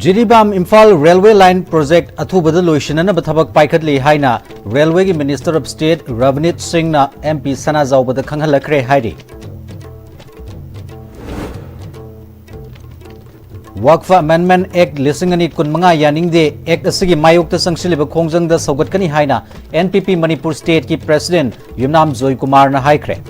Jiribam Imphal Railway Line Project Athubada Loishanana Bathabak Paikatli Haina Railway Minister of State Ravnit Singh na MP Sana Zaubada Kanghalakre Haidi. Waqf Amendment Act Lisingani Kunmanga Yaningde Act Asigi Mayukta Sangshiliba Kongjang da Saugatkani Haina NPP Manipur State ki President Yumnam Zoy Kumar na Haikre.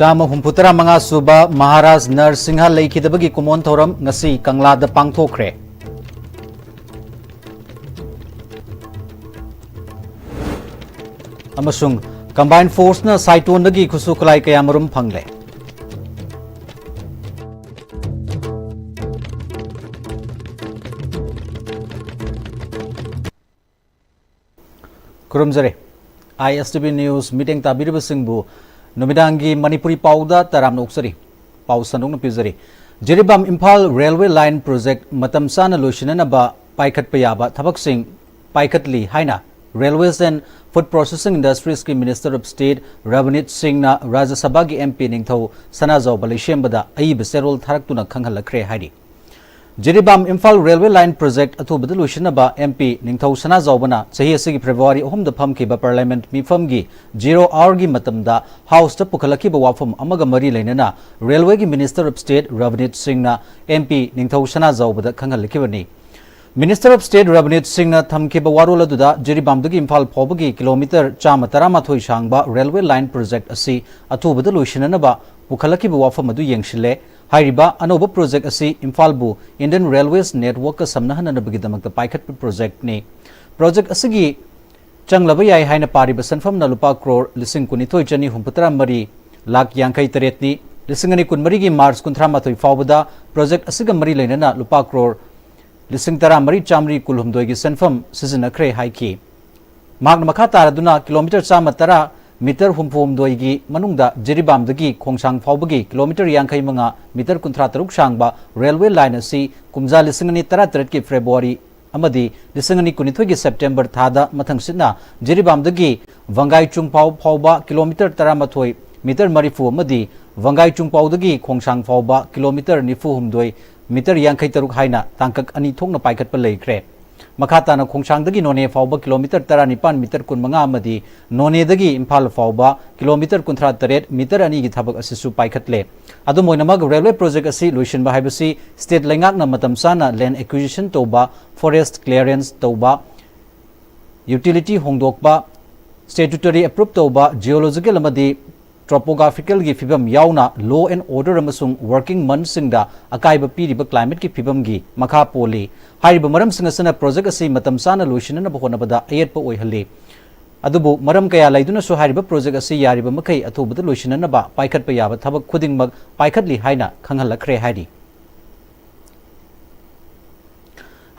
Chama Humputara Manga Suba Maharaj Narsingha Laikidabagi Kumon Thoram Ngasi Kangla da Pangthokre. Amasung Combined Force na Saitun Nagi Kusukulai Kayamarum Pangle. Kurumzare ISTV News meeting Tabiribasingbu Numidangi Manipuri Pauda Taram Noksari Pausanung Pizari Jiribam Imphal Railway Line Project Matamsana Lushinanaba Paikat Payaba Tabak Singh Paikatli Haina Railways and Food Processing Industries ki Minister of State Ravnit Singh na Rajya Sabha ki MP Ningthau Sanazau Balishembada Aib Serol Tharaktuna Kanghalakre Haidi Jiribam Imphal Railway Line Project Athubada Lushinaba MP Ningthau Sanazau Bana Sahi Asigi February Ohum the Pumki Parliament Mifamgi 0 hour gi Matamda House ta Pukhalaki Wafum Amaga Mari Lenana Railway ki Minister of State Ravnit Singh na MP Ningthau Sanazau Bada Kanghalakibani Minister of State Ravnit Singh na Thamkiba Warula Duda Jiribam Dagi Imphal Phobagi kilometer Chama Taramathoi Shangba Railway Line Project Asi Athubada Lushinanaba Pukhalaki Wafum Adu Yengshile Hairiba Anoba Project Asi Imphal Bu Indian Railways Network ka Samnahanabagidamagta Paikat Project ni Project Asigi Changlabayai Haina Pariba Sanfam na Lupa Crore Lising Kunithoi Chani Humputara Mari Lak Yankai Taretni Lisingani Kunmarigi Mars Kuntramathoi Fawbada Project Asiga Mari Lainana Lupa Crore Lising Tara Mari Chamri Kulhumdoigi Sanfam Sizinakre Haiki Magna Makata Aduna Kilometer Sama Tara Meter Humpum Doigi Manungda Jiribam Dagi Kongsang Fawbagi Kilometer Yankai Manga Meter Kuntrataruk Shangba Railway Line Asi Kumza Lisingani Taratretki February Amadi Lisingani Kunithogi September Thada Mathangsina Jiribam Dagi Vangai Chungpau Phawba Kilometer Taramathoi Meter Marifu Amadi Vangai Chungpau Dagi Kongsang Phawba Kilometer Nifu Humdoi Meter Yankai Taruk Haina Tangkak Ani Thongna Paikat Palekre Makata na Kongsang Dagi None Fawba Kilometer Taranipan Meter Kunmanga Amadi None Dagi Imphal Fawba Kilometer Kuntra Taret Meter Ani Githabak Asisu Paikatle Adu Moinamag Railway Project Asi Luishin Bahibasi State Lengak na Matamsana Land Acquisition Toba Forest Clearance Toba Utility Hongdokba Statutory Approved Toba Geological Amadi Topographical gi fibam yauna law and order amasung working months singda akaiba piriba climate ki fibam gi makha poli hariba maram singasana project asi matam sana loisina na bahonabada ayetpa oihali adubu maram kaya laiduna so hariba project asi yariba makai athubada loisina na ba paikhat pa yaba thabak khuding mag paikhatli haina khanghalakre haidi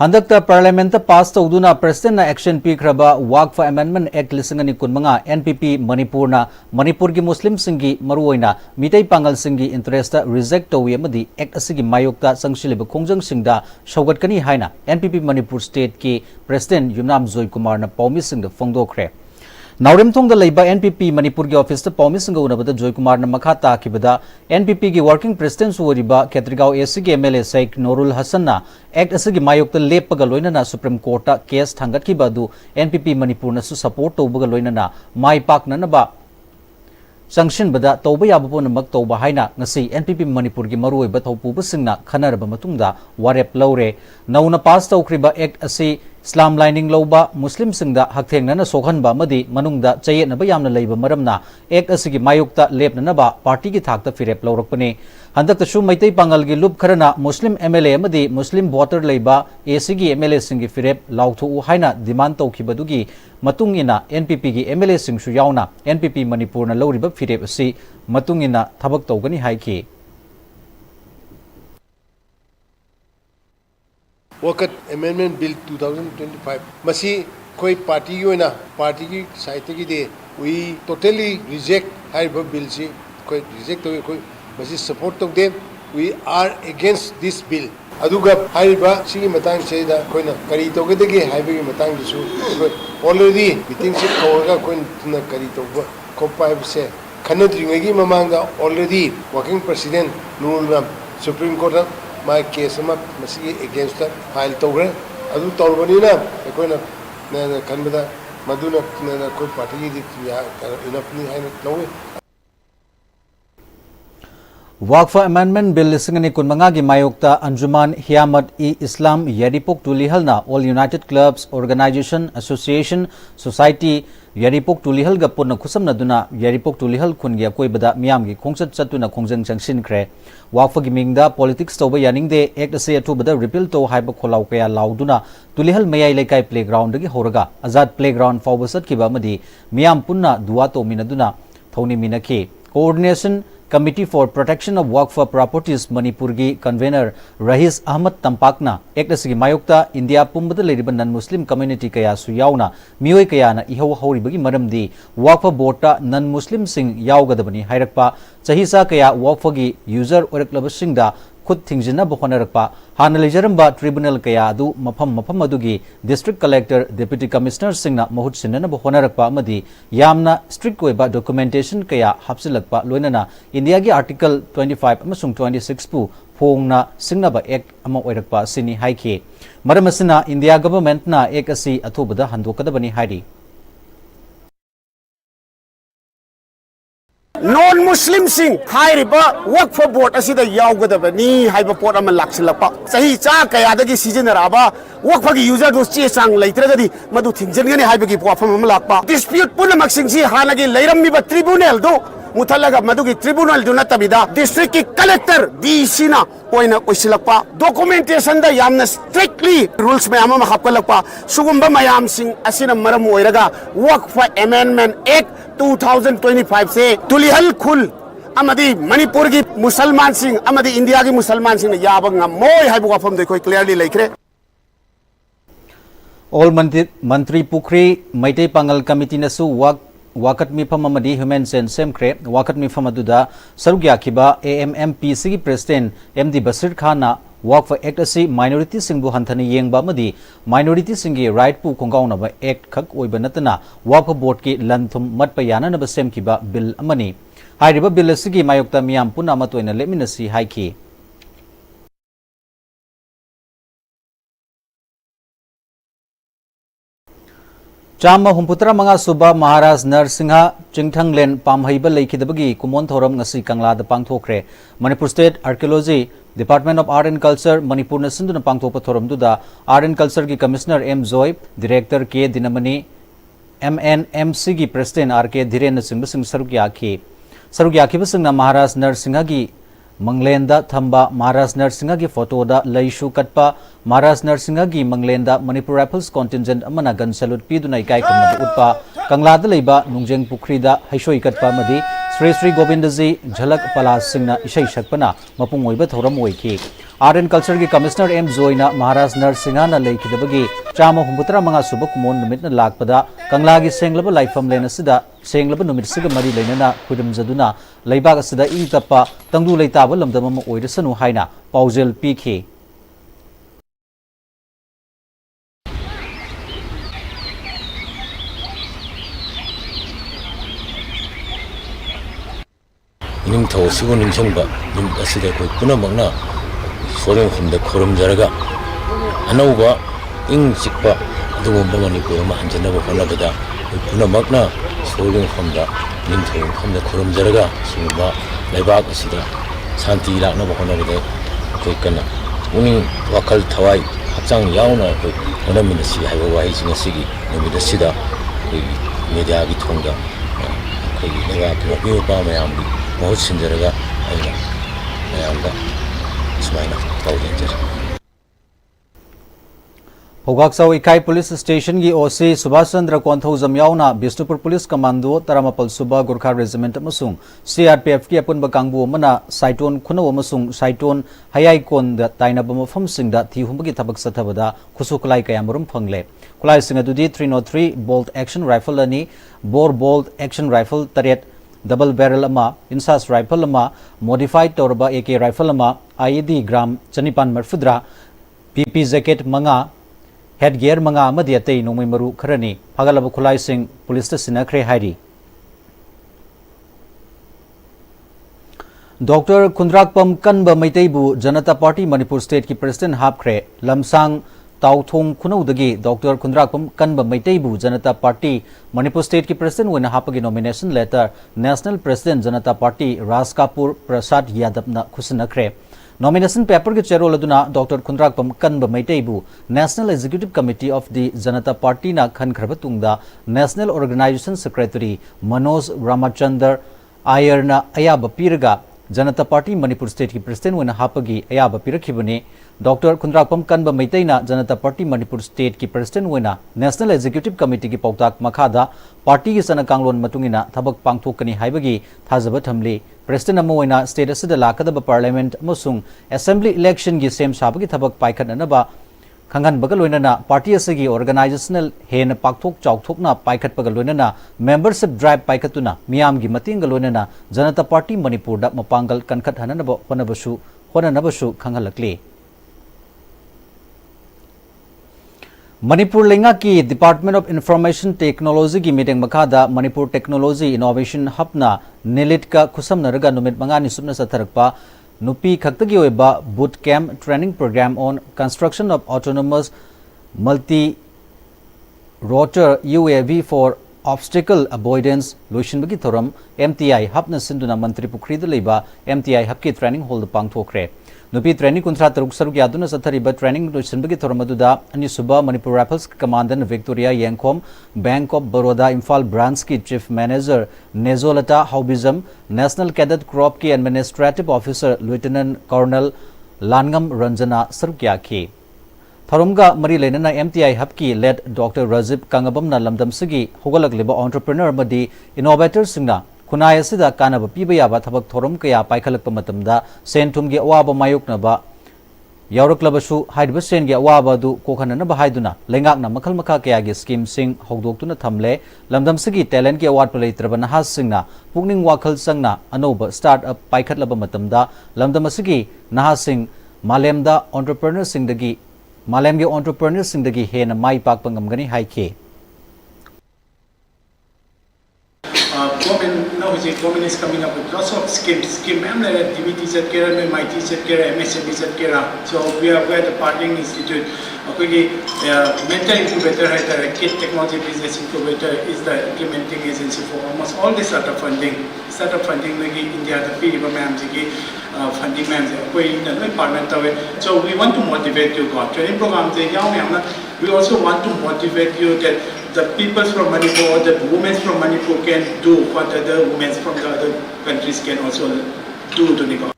Handakta Parliament pass Toduna President na action Pikraba Waqf Amendment Act Lisingani Kunmanga NPP Manipur na Manipur ki Muslim Singi Maruoina Mitay Pangal Singi interest reject Towi Amadi Act Asigi Mayokta Sangshiliba Kongjang Singda Shaugatkani Haina NPP Manipur State ki President Yumnam Zoy Kumar na Paumi Singda Fongdokre Naurim Thong the Labor NPP Manipur ki office Paumi Singha Unabada Zoy Kumar na Makhata Kibada NPP ki working president Suwariba Ketrigao ACG MLA Sheikh Norul Hassan na Act Asigi Mayokta Lepaga Loina na Supreme Court case Thangat Kibadu NPP Manipur na su support Tobaga Loina na Mai Pak na ba Sanction Bada Toba Yabapo na Magtoba Haina Ngasi NPP Manipur ki Maruoy Bathopu Singna Khanaraba Matungda Warep Laure Nauna pass Tokriba Act Asi Islam lining Loba Muslim Singda Hakteng na Sokhanba Madi Manungda Chayet na Bayam na Labor Maramna Act Asigi Mayukta Lep na ba Party ki Thakta Firep Laurakpani Handakta Shu Maitay Pangal gi Lup Kharana Muslim MLA Madi Muslim voter Labor ACG MLA Singi Firep Lauthu Haina demand Taukibadugi Matungina NPP gi MLA Sing Su Yauna NPP Manipur na Loriba Firep Asi Matungina Thabak Tawgani Haiki Wakat Amendment Bill 2025 Masi koi party yoina party ki side ki de we totally reject haiba bill si koi reject koi masi support to them we are against this bill aduga haiba sigi matang se da koi na kari to ge de haiba ki matang su already meeting se ko ga koi na kari to ko pa se खनद्रिंगी ममांग already working president Nurul supreme court माय case against file तौरे अदु तौरबनीना अखोना खनबदा मधुना कोई party की इनफनी है लौवे Waqf Amendment Bill lisingani kunmanga gi mayokta Anjuman Hiyamat-e-Islam Yaripok Tulihalna All United Clubs Organization Association Society Yaripok Tulihal ga punna khusamna duna Yaripok Tulihal khungi akoibada miyam gi khongsat chatuna khongjang changsin khre Waqf gi mingda politics toba yaningde act ase atubada repeal to haiba kholau kaya lauduna Tulihal mayai lekai playground gi horaga Azad playground fawbasat kiba madi miyam punna duwa to minaduna thoni minaki Coordination Committee for Protection of Waqf Properties Manipuri convener Rahis Ahmad Tampakna Ektasigi Mayokta India Pumbada Leriban non-Muslim community kaya su yauna miyoi kaya na ihaw hawribagi maramdi Waqf board ta non-Muslim sing yawgadabani hairakpa chahisa kaya Waqf gi user oraklabasingda khud thingjina bohonarakpa hana lejaramba tribunal kaya adu mafam adugi district collector deputy commissioner singna mahut sinna bohonarakpa amadi yamna strict oiba documentation kaya hapsilakpa loinana India gi article 25 amasung 26 pu phongna singnaba act ama oirakpa sini haike maramasina India government na act asi athubada handokadabani hairi non-Muslim sing hairiba Waqf board asida yawgadabani haiba pot ama laksilapa sahi cha kaya dagi sijenaraba Waqf gi user dos che sang leitragadi madu thingjengani haiba gi wafam ama lakpa dispute puna maksingsi hanagi leirammi ba tribunal do muthalaga madugi tribunal do natabida district ki collector DC na oina oisilakpa documentation da yamna strictly rules me ama hapkalakpa sugumba mayam sing asina maram oiraga Waqf Amendment Act 2025 से तुलिहल खुल अमदी मणिपुर की मुसलमान Singh अमदी India की मुसलमान सिंह याबंग मोय हाइबु वाफम देखो clearly लेखरे All Mantri Pukri Maitei Pangal Committee nasu Wakat Mifam Amadi Human Sen Semkre Wakat Mifam Aduda Sarugya Kiba AMMPC President MD Basir Khana Waqf Act asi minority singbu hanthani yengba amadi minority singi right pu khongauna ba act khak oiba natana Waqf board ki lanthum matpa yana na ba semkiba bill amani hairiba bill asigi mayokta miyam puna amatoina leminasi haiki Chama Humputra Manga Suba Maharaj Narsingha Chingthanglen Pamhaiba Leikidabagi Kumon Thoram Ngasi Kangla the Pangthokre Manipur State Archaeology Department of Art and Culture Manipur Nasinduna Pangthopa Thoram Duda Art and Culture ki Commissioner M Zoy Director K Dinamani MNMC ki President RK Dhiren Singh Singh Sarugya Basingna Maharaj Narsingha ki Manglenda Thamba Maharaj Narsingha ki photo da Laishu Katpa Maharaj Narsingha ki Manglenda Manipur Rifles contingent amana gun salute piduna ikai kamna utpa Kanglada leiba Nungjeng Pukrida Haishoi Katpa madi Sri Sri Govindaji Jhalak Palas Singna Ishai Shakpana Mapung oiba thoram oiki Art and Culture ki Commissioner M Zoina Maharaj Narsingha na leikidabagi Chama Humputra Manga Suba Kumon numit na lakpada Kanglagi Senglaba Laifam Lena Sida Senglaba numit siga mari lenana Kudum Zaduna Leibaga Sida Ingtapa Tangdu Leitaba Lamdamama Oidasanu Haina Paujel PK 님 더우시고 님성바 님 아시데 거의 뿌나먹나 소령품데 거름자라가 하나우바 잉직바 누구 방안이 보여마 한전하고 하나보다 뿌나먹나 소령품다 님 더우품데 거름자라가 지금바 레박 아시다 산티라나고 하나보다 거의 끝나 우니 와칼 타와이 합장 야오나 거의 원하면 시 하고 와이 지금 시기 놈이다 시다 거의 메디아기 통과 거의 내가 비오 밤에 아무리 बहुत सिंजरगा आइना मैं आऊँगा सुनाइना पाउडेंजर Hogaksaw Ikai Police Station gi OC Subhash Chandra Kontho Jamyauna Bishnupur Police Commando Taramapal Suba Gurkha Regiment amasung CRPF ki apunba kangbu amana Saiton Khunaw amasung Saiton Hayai Kon da tainaba mafam singda thihumbagi thabak sathabada khusuklai kayamarum phangle kulai singadudi 303 bolt action rifle ani bore bolt action rifle taret double barrel ama insas rifle ama modified torba AK rifle ama IED gram chanipan marfudra PP jacket manga headgear manga amadi atei nomai maru kharani phagalaba khulai sing police ta sinakre hairi Dr. Kundrakpam Kanba Maiteibu Janata Party Manipur State ki President Hapkre Lamsang Tauthong Kunaudagi Dr. Kundrakpam Kanba Maiteibu Janata Party Manipur State ki President wina hapagi nomination letter National President Janata Party Raskapur Prasad Yadav na khusinakre. Nomination paper ke chairol aduna Dr. Kundrakpam Kanba Maiteibu National Executive Committee of the Janata Party na khankhraба tungda National Organization Secretary Manoj Ramachandar Ayarna ayaba piraga Janata Party Manipur State ki President wina hapagi ayaba pirakhibani. Dr. Kundrakpam Kanba Maiteina Janata Party Manipur State ki President wina National Executive Committee ki pautak makhada party ki sana kanglon matungina thabak pangthokani haibagi thajaba thamli. President amoina state asida lakadaba parliament amasung assembly election gi sem sabagi thabak paikhatnaba Kangan Bagaloinana, party asagi organizational hen pakthok chauthokna paikhatpagaloinana, membership drive paikatuna, Miam gi Matingaloinana, Janata Party Manipur da Mapangal Kankat Hananaba Honanabasu Kangalakli. Manipur Linga ki Department of Information Technology ki meeting makada Manipur Technology Innovation Hubna Nilit ka kusam naraga numit mangani subna sa tharakpa Nupi Khaktagi Oiba Boot Camp Training Program on Construction of Autonomous Multi-Rotor UAV for Obstacle Avoidance Loishinbagi Thoram MTI Hubna Sinduna Mantri Pukrida Leba MTI Hubki Training Hold Pangthokre. Nupi Training Kuntra Taruk Saruk Yaduna Sathariba Training Loishinbagi Thoramadуда Anisuba Manipur Rifles Commandant Victoria Yankom Bank of Baroda Imphal Branch ki Chief Manager Nezolata Haubizam National Cadet Crop ki Administrative Officer Lieutenant Colonel Langam Ranjana Sarukya ki Tharumga Mari Lenana MTI Hubki led Dr. Razib Kangabamna Lamdam Sigi Hogalak Liba Entrepreneur Madi Innovator Singna Kunaya Sida Kanaba Pibaya Tabak Thorum Kaya Paikalak Pamatamda Sentumgi Awaba Mayuknaba Yauraklabasu Hydbasen Gia Wabadu Kokanaba Haiduna Lengakna Makal Maka Kayagi Scheme Sing Hogdoktuna Tamle Lamdam Sigi Talent Ki Award Palay Trabanahas Singna Pugning Wakal Sangna Anoba Startup Paikatlaba Matamda Lamdam Sigi Nahasing Malemda Entrepreneur Singdagi Malemgi Entrepreneur Singdagi Hena Mai Pak Pangamgani Haike. Government is coming up with lots of schemes. DBT set care, MIT set care, MSME set care. So we are at the Partnering Institute. Okay, mentor incubator, Kit Technology Business Incubator is the implementing agency for almost all the startup funding. Startup funding like India, the PIBA funding partner. So we want to motivate you. Training program. We also want to motivate you that the people from Manipur, the women from Manipur can do what other women from the other countries can also do to the government.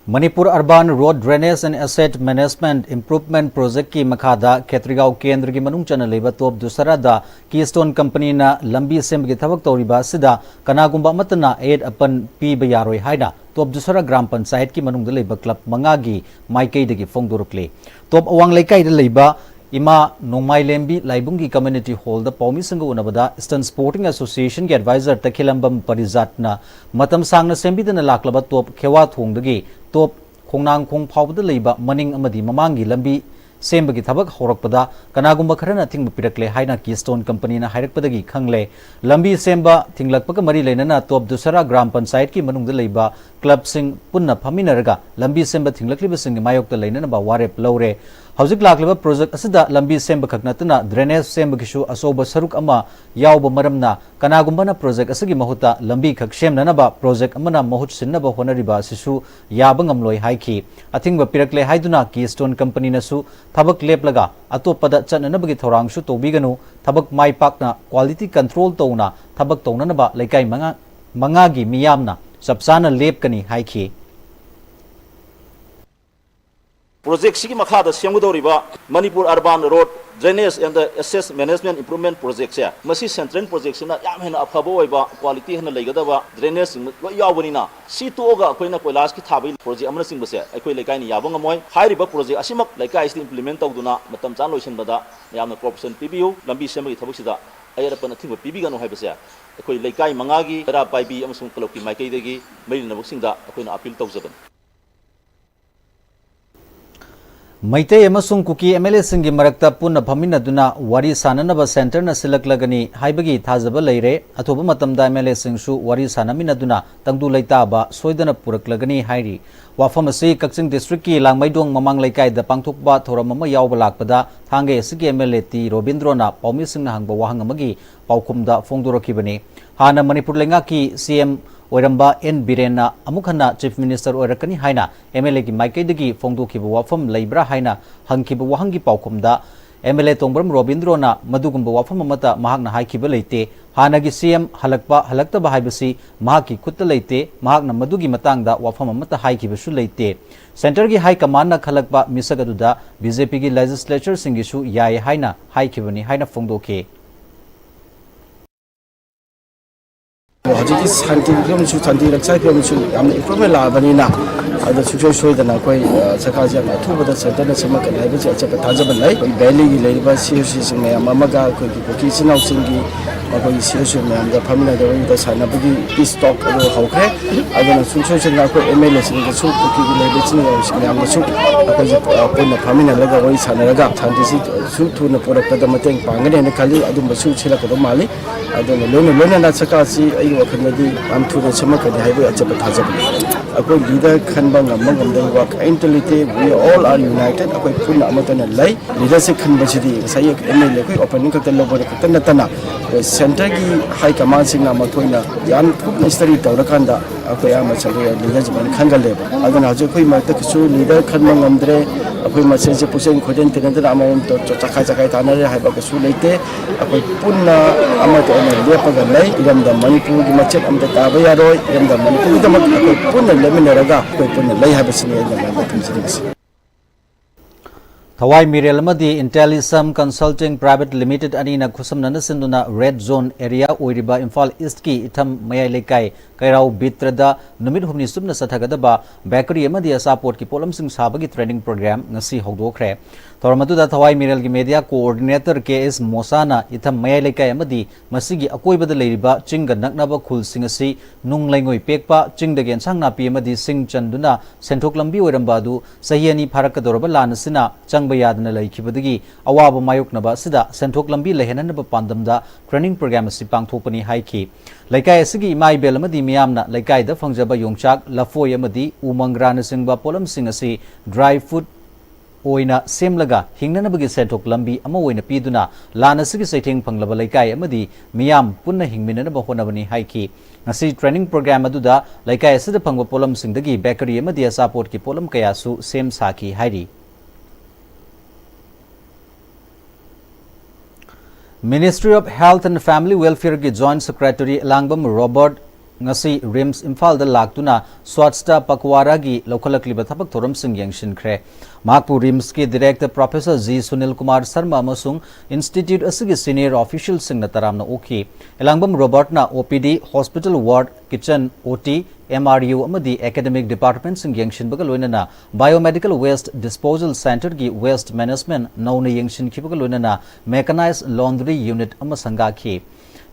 Manipur Urban Road Drainage and Asset Management Improvement Project ki Makhada Khetrigao Kendra ki manung chana leba top dusara da Keystone Company na lambi sem gi thabak toriba sida kanagumba matana aid apan pi bayaroi haida top dusara gram panchayat ki manung da leba club mangagi maikei dagi fongdurukle top awang laikai da leba Ima Nongmai Lembi Laibungi Community Hall the Paumi Sangu Unabada Eastern Sporting Association ki advisor Takilambam Parizatna Matam Sangna Sembidana Laklaba Top Kewa Thongdagi Top Kongnang Kong Pawda Leba Maning Amadi Mamangi Lambi Sembagi Tabak Horakpada Kanagumba Karana Ting Pirakle Haina Keystone Company na Hairakpadagi Kangle Lambi Semba Tinglakpaka Mari Lenana Top Dusara Gram Panchayat ki Manung Leba Club Sing Punna Paminaraga Lambi Semba Tinglakliba Sing Mayok the Lenana ba Warep Lore Hauzik Lakleba project asida lambi semba khaknatuna drainage semba kishu asoba saruk ama yauba maramna kanagumbana project asagi mahuta lambi khak semnanaba project amana mahut sinnaba honariba sisu yaba ngamloi haiki athingba pirakle haiduna Keystone Company nasu thabak leplaga atopada chananabagi thorangsu tobiganu thabak mai pakna quality control tona thabak tonanaba laikai mangagi miyamna sabsana lepkani haiki Project Sigi Makhada Siamudoriba, Manipur Urban Road Drainage and the Asset Management Improvement Projects. Masi Central Projects in Yamana Apaboiba, quality and Legadava, Drainage Yawanina, C2Oga, Quena Kolaski Tabi, Project Amasing Base, Equilagani Yabangamoy, High River Project Asimak, like I implement Duna, Matamzano Shinbada, Yama Corporation PBU, Lambi Semi Tabusida, Ayarapan of Pibigano Habasa, Equilagai Mangagi, Rabai Amazon Koloki, Maikegi, made in the Buxinda, Aquina Appeal 1000. Maitei amasung kuki MLA singi marakta punna phaminaduna wari sananaba center na silaklagani haibagi thajaba leire athoba matamda MLA singsu wari sanaminaduna tangdu leitaba soidana puraklagani hairi wafam asi Kakching district ki langmaidong mamang laikai da pangthokba thoram ama yawba lakpada thange sigi MLA ti Robindrona paumi singna hangba wahang amagi paukhumda fongdorakibani hana Manipur lenga ki CM Oiramba N Birena Amukhana Chief Minister Oirakani Haina MLA ki Maikaidagi Fongdokiba wafam Leibra Haina Hangkiba Wahangi Paukumda MLA Tongbram Robindrona Madugumba wafam amata Mahakna Haikiba Leite Hanagi CM Halaktaba Haibasi Mahaki Kutta Leite Mahakna Madugi Matangda wafam amata Haikiba Shu Leite Center ki High Command na Khalakba Misagaduda BJP ki Legislature Singishu Yai Haina Haikibani Haina Fongdoke Hajiki santi kilometer santi raksa kilometer am improvement la bani na ada suksoi soi dana koi sakaja na thu bada center na sama kan hai bicha acha taja ban lai koi valley gi lai ba COC sing me ama ga koi ki sinau sing gi koi COC me am da family da da sana bugi stock ado hau khe ada na suksoi sing na koi MLA sing ga su ki gi lai bichi na sing me am ga su koi na family la ga koi sana ga santi si su thu na product da mateng pangane na khali adu masu chila ko mali adu lona na sakasi ai wakhanadi am thu na sama kan hai ba acha taja ban akoi leader khan work intelligently. We all are united. Akoi puna amatana lai leadership khan bachidi sai MLA koi opening ka talo bor ka tanatana center gi high command sing na mathoina yan thup na study tawrakanda akoi ama chalo leadership man khanga leba adana hajo koi ma ta su leader khan mangamdre akoi ma se pusen khoden tenadra amom to chakai chakai tanare haiba ka su leite akoi puna amatana lepa ga lai iram da Manipur gi machet amta taba yaroi iram da Manipur da akoi puna leminaraga akoi puna lai habasini da ma pinjini Thawai Mirel Madi Intellisum Consulting Private Limited Anina Kusam Nanasinduna Red Zone Area Oiriba Imphal East Ki Itham Mayai Lekai Kairau Bitrada Numit Humni Sumna Sathagadaba Bakery Amadi Support Ki Polam Sing Sabagi Training Program Ngasi Hogdokre Thormatuda Thawai Mirel Ki Media Coordinator KS Mosana Itham Mayai Lekai Amadi Masigi Akoibada Leiriba Chinga Naknaba Khul Singasi Nung Laingoi Pekpa Chingdagen Sangna Pi Amadi Sing Chanduna Senthok Lambi Oirambadu Sahiani Pharakadoraba Lanasina Chang Bayadna Laikibadagi Awaba Mayoknaba Sida Senthok Lambi Lehenanaba Pandamda Training Program Sipang Thopani Haiki Laikai Sigi Mai Belamadi Miamna Laikai da Fangjaba Yongchak Lafoy Amadi Umangrana Singba Polam Singasi Dry Food Oina Semlaga Hingnanabagi Senthok Lambi Ama Oina Piduna Lana Sigi Saiting Panglaba Laikai Amadi Miam Punna Hingminanaba Honabani Haiki Ngasi Training Program Aduda Laikai Sida Pangba Polam Singdagi Bakery Amadi Support Ki Polam Kayasu Sem Saki Hairi Ministry of Health and Family Welfare ki Joint Secretary Langbam Robert ngasi Rims Imphal da laktuna Swatsta Pakwara gi lokhalakliba thabak thoram sing yangshin khre Makpu Rims ki Director Professor G Sunil Kumar Sharma amasung Institute asigi senior official sing na taramna okhi Langbam Robert na OPD Hospital Ward Kitchen OT MRU amadi Academic Department sing yangshin baga loinana Biomedical Waste Disposal Center gi Waste Management nauna yangshin ki baga loinana Mechanized Laundry Unit amasanga ki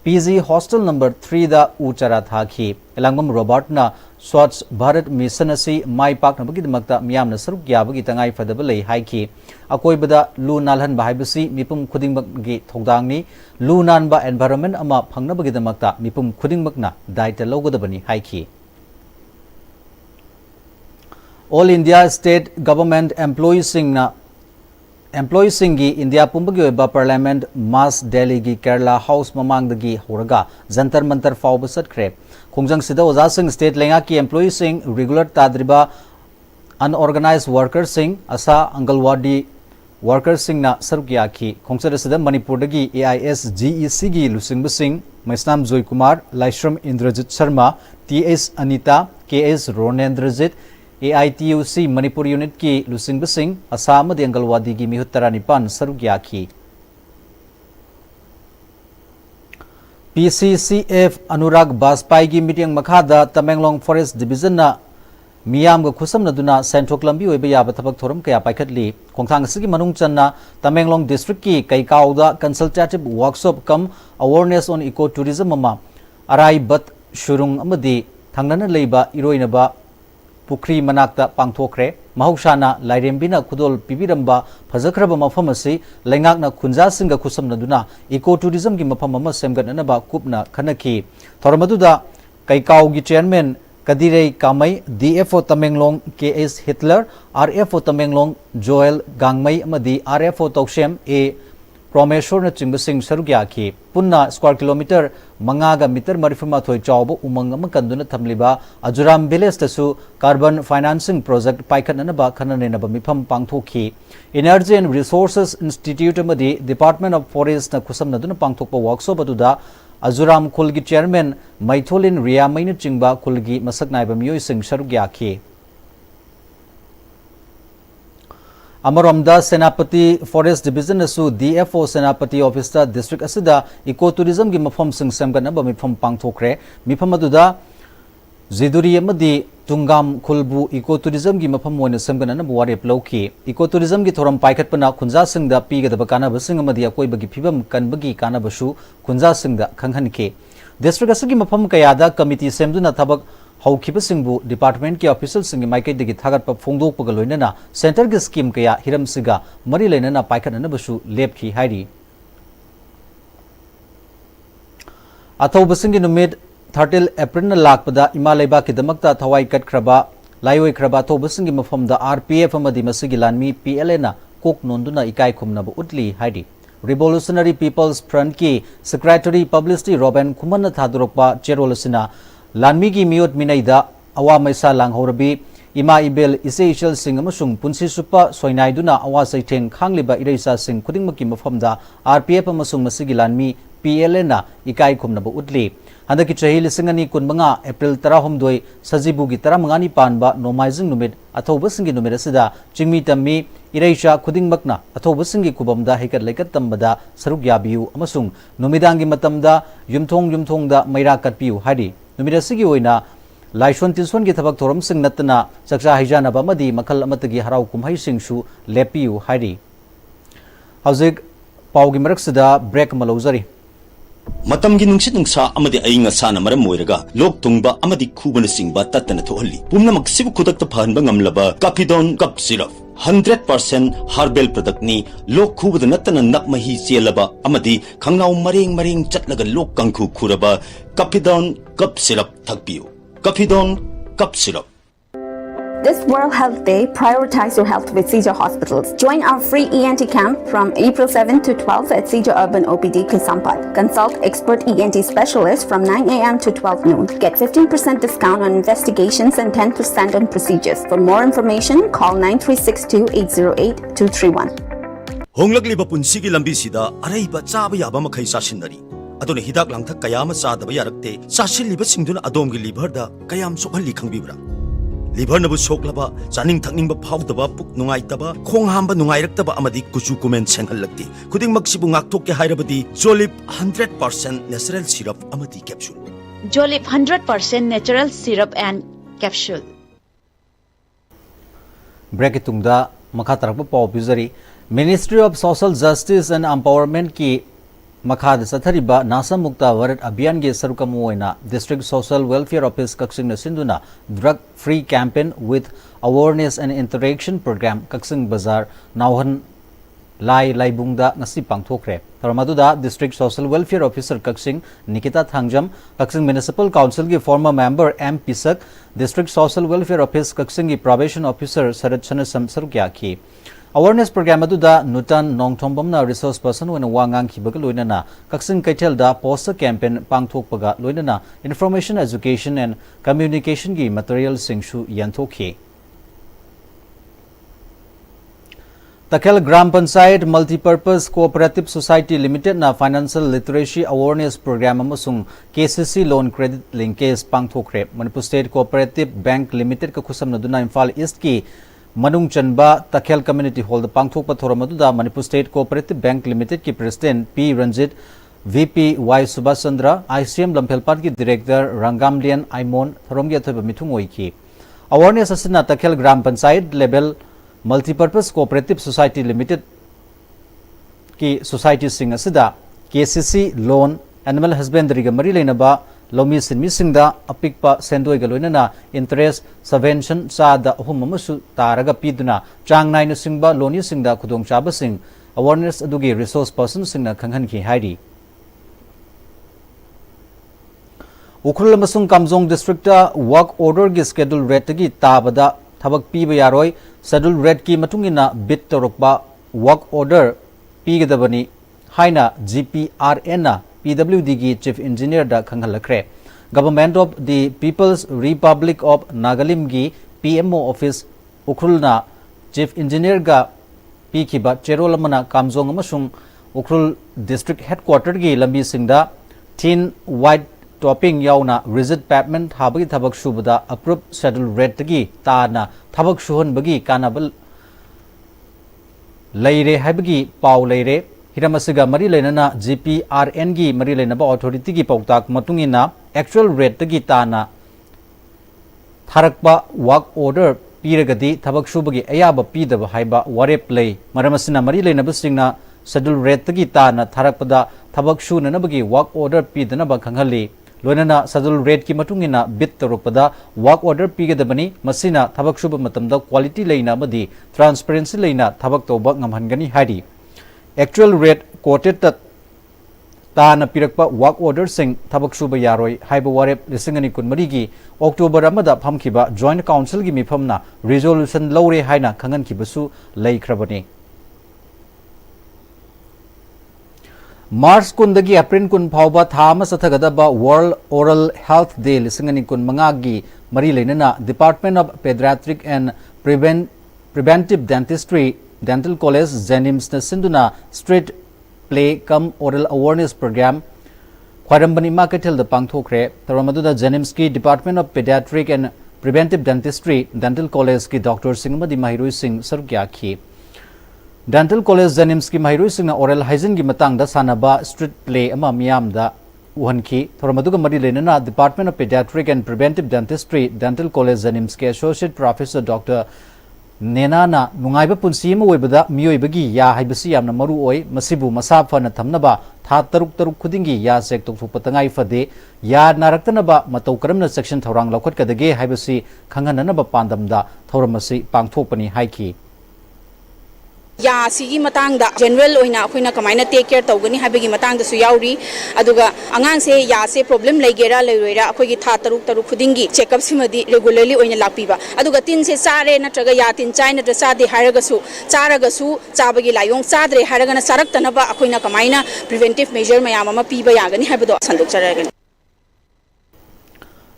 PG Hostel number 3 da Uchara Thaki Elangam Robert na Swats Bharat Mission asi Mai Pak na bagidmakta miyamna saruk yabagi tangai fadabale haiki akoi bada lu nalhan bahaibasi mipum khudingbagi thogdangni lu nanba environment ama phangna bagidmakta mipum khudingmakna daita logodabani haiki All India State Government Employees Singi India Pumbagi Oiba Parliament Mass Delhi gi Kerala House Mamangdagi Horaga Jantar Mantar Fauba Satkre Khongjang Sida Oza Singh State Lenga ki Employees Sing Regular Tadriba Unorganized Workers Sing Asa Angalwadi Workers Sing na Sarukya ki Khongsada Sida Manipur dagi AIS GEC gi Lusingba Singh Maisnam Joy Kumar Laishram Indrajit Sharma TS Anita KS Ronendrajit AITUC Manipur Unit ki Lusingba Singh Assam de Angalwadi gi Mihuttara Nipan Sarugya ki PCCF Anurag Baspai gi meeting makhada Tamenglong Forest Division na Miyam ga khusam naduna Senthok Lambi oiba yaba thabak thoram kaya paikhatli khongthang sigi manung channa Tamenglong District ki Kaikauda Consultative Workshop kam Awareness on Ecotourism ama Arai Bat Shurung amadi thangnana leiba iroinaba Pukri Manakta Pangthokre mahaushana lairembina khudol pibiramba phajakraba mafam asi lengakna khunja singa khusamnaduna ecotourism gi mafam ama semgatnaba kupna khanaki thormaduda kaikau gi chairman Kadirei Kamai, DFO Tamenglong KS Hitler, RFO Tamenglong Joel Gangmai Amadi, RFO Tokshem A Promeshwar na Chimbasing Sarugyaki, Punna square kilometer Mangaga meter Marifuma Thoi Chaubo Umangama Kanduna Tamliba, Ajuram Village Tasu Carbon Financing Project Paikananaba Kananaba Mipam Pangtoki, Energy and Resources Institute Amadi, Department of Forest na Kusam Naduna Pangtokpa Workshop Aduda, Azuram Kulgi Chairman Maitholin Ria Mainu Chingba Kulgi Masak Naiba Miyoi Singh Sharugyaki. Amaramda Senapati Forest Division Asu DFO Senapati Officer District Asida Ecotourism gi mafam sing semganaba mifam pangthokre mifam aduda Ziduri amadi Tungam Khulbu Ecotourism gi mafam moina semganana buware plauki Ecotourism gi thoram paikhatpana khunja singda pigadaba kanaba sing amadi akoiba gi phibam kanbagi kanaba shu khunja singda khanghanke District asigi mafam kayada committee semduna thabak Haukiba Singbu Department ki official singi Maikai digi thagat pa phongdok paga loinana center ki scheme kaya hiram siga mari leinana paikhatana basu lepki hairi Athau basingi numid 30 April na lakpada Imalaiba ki damakta thawai kat kraba laioi kraba thau basingi mafamda RPF amadi masigi lanmi PLA na kok nonduna ikai khumna bu utli hairi Revolutionary People's Front ki Secretary Publicity Robin Kumana thadurokpa cherolasina Lanmigi Miot Minaida Awa Maisa Langhorabi Ima Ibel Isaichel Singh Amasung Punsi Supa Soinaiduna Awa Saiteng Khangliba Iraisa Singh Kudingmaki Mafamda RPF Amasung Masigi Lanmi PLA na Ikai Khumnaba Utli Handaki Chahi Lisingani Kunbanga April 10 Sajibugi 15 Panba Nomaizing Numid Athoba Singi Numid Asida Chingmi Tammi Iraisha Kudingmakna Athoba Singi Kubamda Hikat Laikat Tambada Sarugyabiu Amasung Numidangi Matamda Yumthongda Maira Katpiu Hadi Numirasigi oina Laishon Tinson gi thabak thoram sing natna chakcha haijana bamadi makal amatagi harau kumhai singsu lepiu hairi Hauzik paugi maraksida break malozari Matamgi nungsit nungsa amadi ainga sana maram moiraga lok tungba amadi khubana singba tatana thohalli pumna maksibu khudakta phanba ngamlaba Capidon cup syrup 100% herbal product ni lok khubada natana nakmahi chelaba amadi khangnau mareng chatlaga lok kangkhu khuraba Capidon cup syrup thakpiu Capidon cup syrup This World Health Day, prioritize your health with Seizure Hospitals. Join our free ENT camp from April 7 to 12 at Seizure Urban OPD, Kisampat. Consult expert ENT specialists from 9 a.m. to 12 noon. Get 15% discount on investigations and 10% on procedures. For more information, call 9362-808-231. Honglakliba punsigi lambisida araiba chaba yaba makhai sasinari. Aduna hidak langthak kayama sadaba yarakte sasilliba singduna adomgi liver da kayam sokhalli khangbibra. Liver nabu soklaba chaning thakningba phawdaba puk nungaitaba khong hamba nungairakaba amadi kuchu kumen senghallakti khuding maksibu ngakthok ke hairabadi Jolip 100% natural syrup amadi capsule Jolip 100% natural syrup and capsule Break itungda makatarakpa paw pizari Ministry of Social Justice and Empowerment ki Makhad Sathariba Nasa Mukta Varat Abhiyan ge Sarukamoina District Social Welfare Office Kaksing Sinduna Drug Free Campaign with Awareness and Interaction Program Kaksing Bazar Nauhan Lai Laibungda Ngasi Pangthokre Taramaduda District Social Welfare Officer Kaksing Nikita Thangjam Kaksing Municipal Council ki former member M Pisak District Social Welfare Office Kaksing ki Probation Officer Sarat Chanasam Sarukyaki Awareness program aduda Nutan Nongthombamna resource person when wangang kibaga loinana Kaksing Kaitelda poster campaign pangthokpaga loinana information education and communication gi material singshu yantokhi Takhel Gram Panchayat Multipurpose Cooperative Society Limited na Financial Literacy Awareness Program amasung KCC Loan Credit Linkage pangthokre Manipur State Cooperative Bank Limited ka khusam naduna Imphal East ki Manung Chanba Takhel Community Hall the Pangthokpa Thoramaduda Manipur State Cooperative Bank Limited ki President P. Ranjit VP Y. Subhash Chandra ICM Lamphelpat ki Director Rangamlian Aimon Thoromgi Athoba Mithung Oiki Awareness asina Takhel Gram Panchayat Level Multipurpose Cooperative Society Limited ki Society Sing asida KCC Loan Animal Husbandry ga mari leinaba lomi sinmisingda apikpa sendoi galoinana interest subvention sada ahum amasu taraga piduna chang naina singba loni singda khudong chaba sing awareness adugi resource person singna khanghan ki hairi Ukhrul amasung Kamjong district work order gi schedule rate gi tabada thabak piba yaroi schedule rate ki matungina bit torokba work order pigadabani haina GPRN na PWD gi chief engineer da khangalakre government of the People's Republic of Nagalim gi PMO office Ukhrul na chief engineer ga pikiba cherolamana Kamjong amasung Ukhrul district headquarter gi lambi singda thin white topping yauna rigid pavement habagi thabak subada approved schedule rate gi tana thabak suhon bagi kanabal leire habagi paw leire hiramasiga mari lenana GPRN gi mari lenaba authority gi pautak matungina actual rate gi tana tharakba work order piragadi thabak subagi ayaba pidaba haiba warep lei maramasina mari lenaba singna schedule rate gi tana tharakpada thabak sunanabagi work order pidanaba khanghali loinana schedule rate ki matungina bit tarukpada work order pigadabani masina thabak suba matamda quality leina madi transparency leina thabak toba ngamhangani hari actual rate quoted tat tana pirakpa work order sing thabak suba yaroi haiba warep lisingani kunmari gi october amada phamkiba joint council gi mifamna resolution lore haina khangan kibasu leikrabani March kundagi April kun phauba thama sathagadaba World Oral Health Day lisingani kun mangagi mari lenana Department of Pediatric and Preventive Dentistry Dental College Jenims na sinduna street play cum oral awareness program khwarambani marketel da pangthokre taramadu da Jenims ki Department of Pediatric and Preventive Dentistry Dental College ki Dr. Singmadi Mahiroi Singh sarukya khi Dental College Jenims ki Mahiroi Singna oral hygiene gi matang da sanaba street play ama miyam da uhanki thoramaduga mari lenana Department of Pediatric and Preventive Dentistry Dental College Jenims ke Associate Professor Dr. Nenana nungaiba punsi ma oibada miyoibagi ya haibasi yamna maru oi masibu masafana thamnaba tha taruk khudingi ya sek tokthokpa tangai fade ya naraktanaba matau karamna section thorang laukhat kadage haibasi khanghananaba pandamda thoramasi pangthokpani haiki ya sigi matang da general oina khoina kamaina take care tawgani habegi matang da su yauri aduga angang se ya se problem legera leroira akhoi tha taruk khudingi checkup simadi regularly oina lakpiba aduga tin se sare natraga ya tin chai natra sade haraga su charaga su chabagi layong chadre haraga na sarak tanaba akhoina kamaina preventive measure mayam ama piba yagani habado sanduk charagani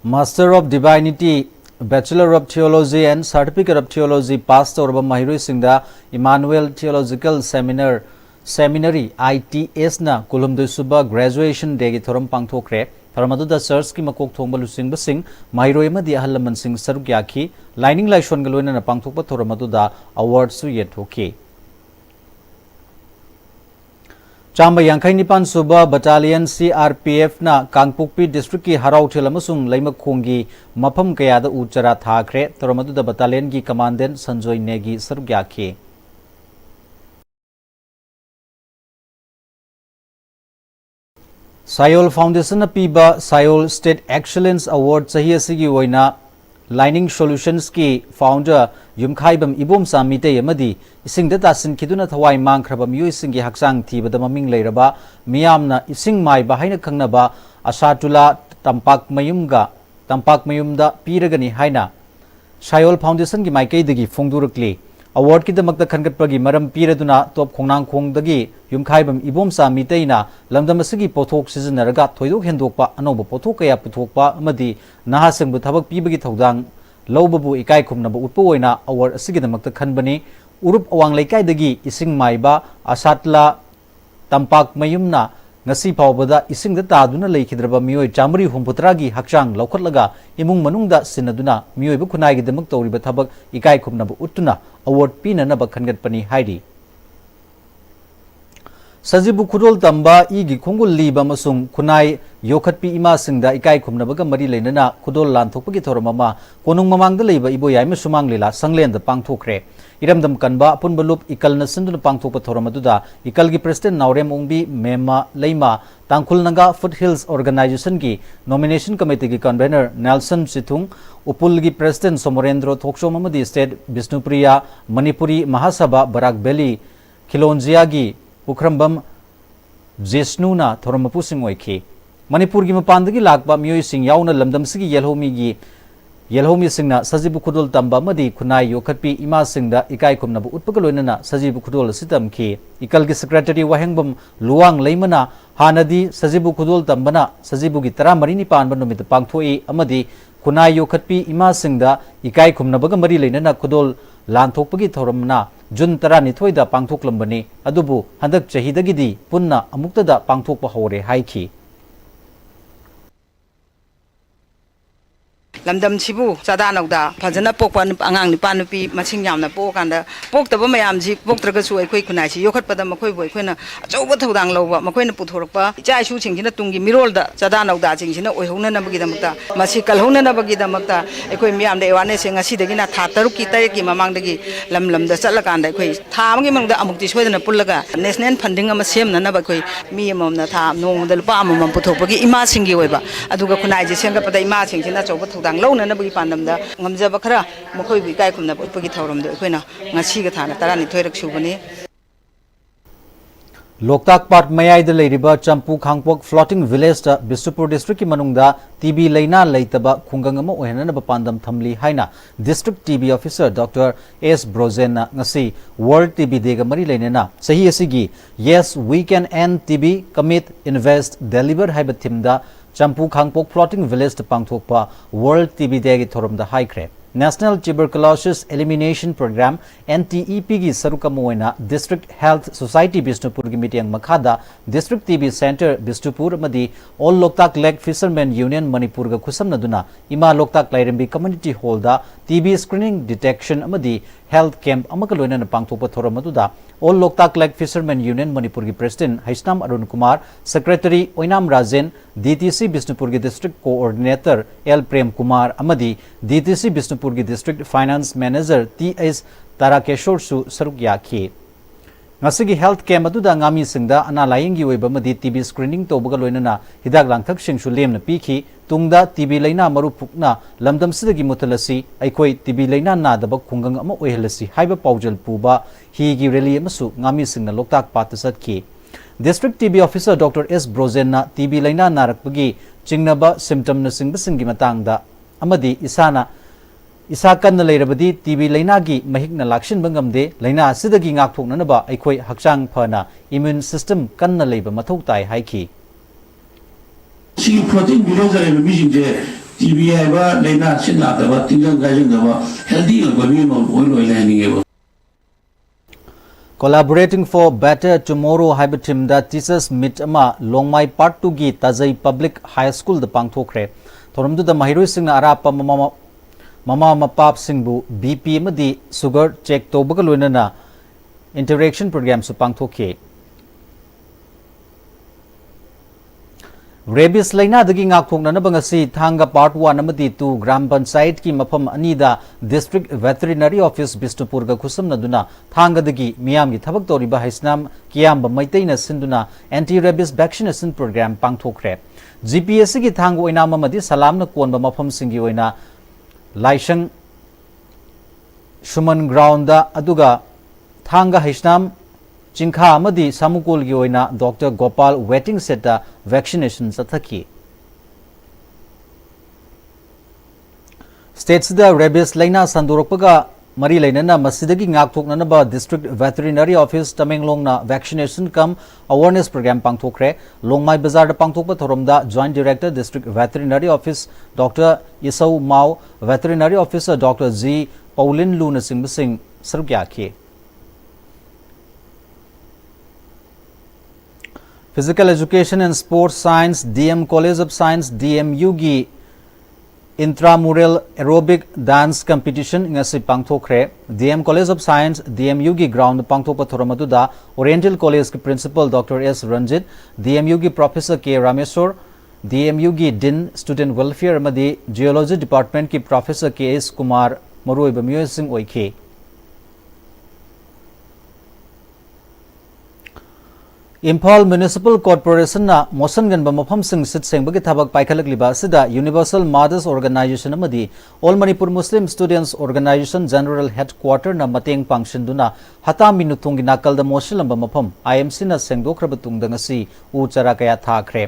Master of Divinity Bachelor of Theology and Certificate of Theology passed over Mahiroi Singda Emmanuel Theological Seminary ITS na Kulumdui Suba Graduation Day gi thoram pangthokre tharamadu da church ki makok thongba lusing basing Mahiroi madi ahalaman sing saruk yakhi lining laishon galoina na pangthokpa thoramadu da award su yethoki Chamba Yankai Nipan Suba Battalion CRPF na Kangpukpi District ki Harau Thilamasung Laimak Khongi Mafam Kayada Uchara Thakre Taramadu da Battalion ki Commandant Sanjoy Negi Sargyakhi Sayol Foundation na piba Sayol State Excellence Award sahi asigi oina Lining Solutions ki founder Yumkhaibam Ibom Samite Yamadi ising da tasin kiduna thawai mangkhraba miyoi singi haksang thibada maming leiraba miyamna ising mai bahaina khangnaba asatula tampak mayumda piragani haina Sayol Foundation gi maikai dagi phongdurakli award ki damakta khangatpagi maram piraduna top khongnang khongdagi Yumkhaibam Ibom Samiteina lamdamasigi pothok sizinaraga thoidok hendokpa anoba pothok kaya puthokpa amadi nahasangbu thabak pibagi thodang lawbabu ikai khumnaba utpa oina award asigidamakta khanbani urup awang leikaidagi ising maiba asatla tampak mayumna ngasi phawbada isingda taduna leikidraba miyoi chamri humputragi hakchang laukhatlaga imung manungda sinaduna miyoi bu khunai gi damak tawriba thabak ikai khumnaba utuna award pinanaba khangatpani hairi Sajibu Kudol Tamba Igi Kungul Liba Masung Kunai Yokatpi Ima Singda Ikai Kumnabaga Mari Lenana Kudol Lantokpagi Thoramama Konung Mamang the Liba Iboyai Sumang Lila Sanglen the Pangtokre Iramdam Kanba Pun Balup Ikal Nasundun Pangtopa Thoramaduda Ikalgi President Naurem Ungbi Mema Leima Tangkul Naga Foothills Organization Ki Nomination Committee Ki Convener Nelson Situng Upulgi President Somorendro Thoksho Mamadi State Bisnupriya Manipuri Mahasabha Barak Beli Kilonjiagi Pukrambam Jesnuna Thoramapu Sing Oiki Manipur gi mapandagi lakba miyoi sing yauna lamdam sigi yelhomi singna Sajibu Kudol Tamba Madi Kunai Yokatpi Ima Singda Ikai Kumnabu Utpakaloinana Sajibu Kudol Sitam Ki Ikalgi Secretary Wahengbam Luang Leimana Hanadi Sajibu Kudol Tambana Sajibu gi Tara Marini Panba Numit Pangthoi Amadi Kunai Yokatpi Ima Singda Ikai Kumnabaga Mari Leinana Kudol Lanthokpagi Thoramna Jun Tara Nithoida Pangthoklambani Adubu Handak Chahidagidi Punna Amuktada Pangthokpa Hore Haiki Lamdam Chibu, Sadanogda, Pazana Pokan, Angang, Panupi, Machingam, Pok and the Pok the Bomayamji, Pok Tragasu, Quikunachi, Yokat Padamakoy, Quina, Jovatan Lova, Maquena Puturpa, Jai shooting in a Tungi Mirolda, Sadanogda, Jingina, Ohuna Nabagidamata, Masikal Hona Nabagidamata, Equimiam, the Evanesing, a Sidagina, Tataruki, Takim among the Lam, the Salakan, the Quay, Tam among the Amuktis, and Pulaga, Nesnan Panding a Sim, Nabakwe, Miam, the Tam, no, the Palm, Putopagi, Imasingi Weba, Aduga Kunaji, Singapore, Imasing, that's over to low na nabagi pandamda ngamjaba khara mokoi bi kai kumna putpagi thorom de koina ngasi ga thana tarani thoirak subani Loktak Part Mayai the Ladiba Champu Khangpok Floating Village ta Bisnupur District ki manungda TB Leina Leitaba Khungangama Ohenana Pandam Thamli Haina District TB Officer Dr. S. Brozena Ngasi World TB Dega Mari Leinena Sahi Asigi Yes We Can End TB Commit Invest Deliver Haiba Timda Champu Khangpok Floating Village Pangthokpa World TB Degi Thoramda Haikre National Tuberculosis Elimination Program NTEP gi saruka moina District Health Society Bisnupur gi meeting makhada District TB Center Bisnupur madi All Loktak Lake Fishermen Union Manipur ga khusam naduna ima Loktak Lairembi Community Hall da TB screening detection amadi health camp amakaloina na pangthokpa thoramaduda All Loktak Lake Fishermen Union Manipur gi President Haisnam Arun Kumar Secretary Oinam Rajen DTC Bisnupur gi District Coordinator L Prem Kumar amadi DTC Bisnupur gi District Finance Manager T.S. Tarakeshor su saruk yakhi ngasigi health camp aduda ngami singda ana laying gi oiba madi TB screening tobaga loinana hidak langthak singsu lemna pikhi tungda TB leina maru pukna lamdam sidagi mutalasi aikoi TB leina nadaba khungang ama oihalasi haiba paujal puba hi gi rally amasu ngami singna Loktak patasat ki District TB Officer Dr. S. Brozena TB leina narakpagi chingnaba symptom na singba singi matangda amadi Isa kan na lairabadi TB Lainagi mahigna lakshin bangamde Laina sidagi ngakthoknanaba aikoi hakchang phana immune system kan na leiba mathau tai haiki Si protein village re mi je TB ba Laina sinna da tingang gajing da healthy ba mi mo oi lani Collaborating for Better Tomorrow Habitim da Teachers Meet ama Longmai Part 2 gi Tajai Public High School da pangthokre Thoramdu da mahiroi singna arapa Mama Mapap Singbu BP Madi Sugar Check Tobaga Lunana Interaction Program Supangthoke Rabies Laina Dagi Ngakthokna Bangasi Thanga Part 1 Amadi 2 Gram Panchayat ki Mafam Anida District Veterinary Office Bisnupur ga Khusam Naduna Thanga Dagi Miyam gi Thabak Toriba Haisnam Kiyamba Maitaina Sinduna Anti-Rabies Vaccination Program Pangthokre GPS gi Thanga Oinama Madi Salamna Konba Mafam Singi Oina Laishang Shuman Grounda Aduga Thanga Haisnam Chingkha Amadi Samukol gi oina Dr. Gopal Waiting Seta Vaccination Sathaki States the Rabies Laina Sandurokpaga Mari Lainana Masidagi Ngakthoknanaba District Veterinary Office Tamenglong na Vaccination Cum Awareness Program Pangthokre Longmai Bazar da Pangthokpa Thoromda Joint Director District Veterinary Office Dr. Isau Mao Veterinary Officer Dr. Z. Paulin Luna Singh Sargyaki Physical Education and Sports Science DM College of Science DMU gi intramural aerobic dance competition ngasi pangthokre DM College of Science DMU gi ground pangthokpa thoramaduda Oriental College ki principal Dr. S Ranjit DMU gi Professor K Rameswar DMU gi Dean Student Welfare amadi Geology Department ki Professor K S Kumar maruiba miyoi sing oikhe Imphal Municipal Corporation na motion gan ba mafam sing sit seng bagi thabak paikhalak liba sida Universal Mothers Organization amadi All Manipur Muslim Students Organization General Headquarter na mateng pangsin duna hata minutung ginakal da motion lamba mafam IMC na sengdokraba tungda ngasi u chara kaya thakre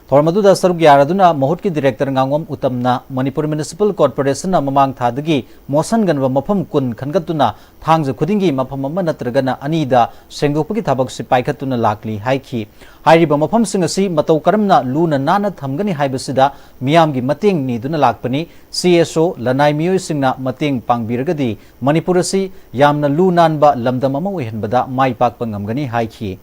Thormaduda saruk yaraduna mahut ki director ngangom utamna Manipur Municipal Corporation na mamang thadagi motion gan ba mafam kun khangatuna thangja khudingi mafam amma natragana anida sengdokpagi thabak si paikhatuna lakli haiki hairiba mafam sing asi matau karamna luna nana thamgani haibasida miyamgi mateng ni duna lakpani CSO lanai miyoi singna mateng pangbiragadi Manipur asi yamna lu nanba lamdam ama oihanbada mai pakpa ngamgani haiki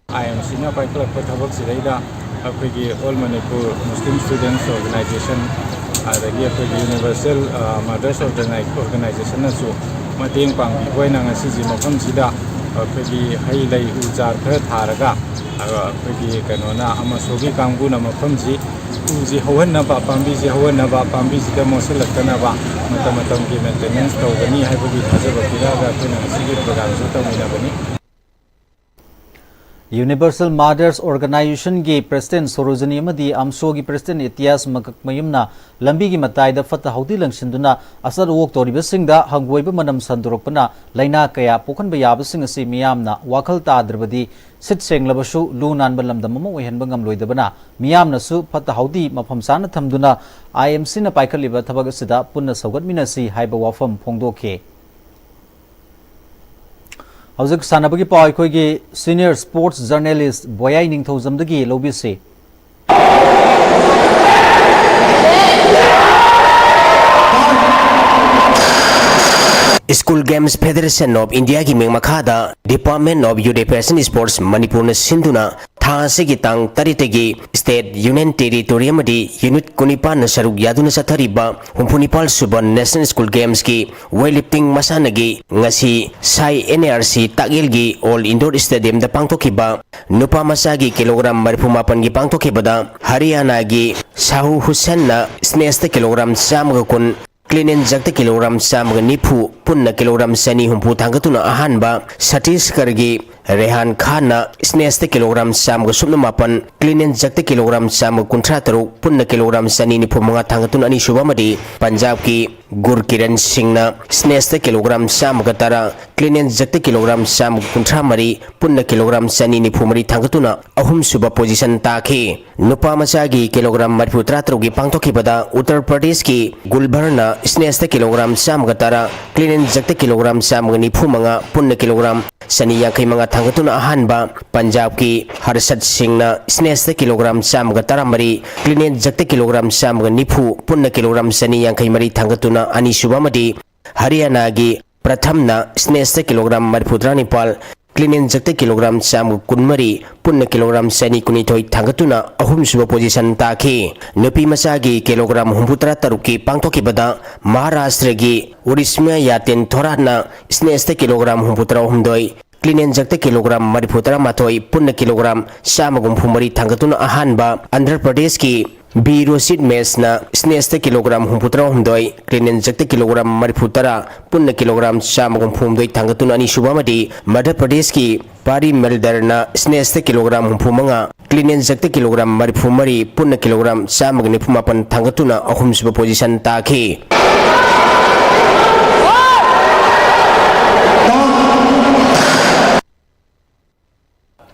IMC na paikhalak pathabak sidaida akhoi All Manipur Muslim Students Organization adagi akhoi Universal Mothers Organization na su mateng pangbi boina ngasi ji mafam sida akhoi hai lai ujar khara tharaga akhoi kanona amasogi kangbu na mafam ji uji hawan na ba pambi ji hawan na ba pambi ji da mosel lakana ba matam ki maintenance tawgani haibagi thajaba piraga akhoi ngasi gi program su tawina bani Universal Mothers Organization gi President Sorojani amadi Amso gi President Itias Makakmayumna lambi gi matai da fata haudi langsinduna asar wok toriba singda hangwoiba manam sandurokpana laina kaya pokhan ba yaba sing asi miyamna wakhal ta drabadi sit senglabasu lunan balamda mama oihanba ngamloidabana miyamna su fata haudi mafam sana thamduna IMC na paikhaliba thabak asida punna saugat minasi haiba wafam phongdokhe Hauzik sanabagi pau akhoi senior sports journalist Boyai Ningthojamdagi lobise School Games Federation of India ki meng makhada Department of Youth Affairs and Sports Manipur na sinduna tha se gi tang taritegi State Union Territory amadi Unit Kunipan na saruk yaduna sa thariba humpunipal suban National School Games ki weightlifting masanagi ngasi sai NRC tagil gi All Indoor Stadium da pangthokiba nupa masagi kilogram marpumapan gi pangthokibada Haryana gi Sahu Hussain na snesta kilogram samga kun Clean and Jakta kilogram samga nipu punna kilogram sani humpu tanggatuna ahanba Chhattisgarh gi Rehan Khan na snesta kilogram samga supna mapan Clean and Jakta kilogram samga kuntra taruk punna kilogram sani nipu mga tanggatuna ani subamadi Punjab ki Gurkiran Singh na snesta kilogram samga tara Clean and Jakta kilogram samga kuntra mari punna kilogram sani nipu mari tanggatuna ahum suba position takhe nupa masagi kilogram marpu trataruk gi pangthokibada Uttar Pradesh ki Gulbarna snesta kilogram samga tara Clean and Jakta kilogram samga nipu mga punna kilogram sani yang kai mga tanggatuna ahanba Punjab ki Harshat Singh na snesta kilogram samga tara mari Clean and Jakta kilogram samga nipu punna kilogram sani yang kai mari tanggatuna ani subamadi Haryana gi Pratham na snesta kilogram marpudra nipal Clean and Jakta kilogram samga kunmari punna kilogram sani kunithoi tanggatuna ahum suba position takhe nupi masagi kilogram humputra taruki pangthokibada Maharashtra gi Urisma yaten thorana snesta kilogram humputra humdoi Clean and Jakta kilogram mariputra mathoi punna kilogram samagum phumari tanggatuna ahanba Andhra Pradesh ki Birosit Mesna snesta kilogram humputra humdoi Clean and Jakta kilogram mariputra punna kilogram samagum phumdoi tanggatuna ani subamadi Madhya Pradesh ki Pari Meldarna snesta kilogram humpumanga Clean and Jakta kilogram marifumari punna kilogram samagni pumapan tanggatuna ahum suba position takhe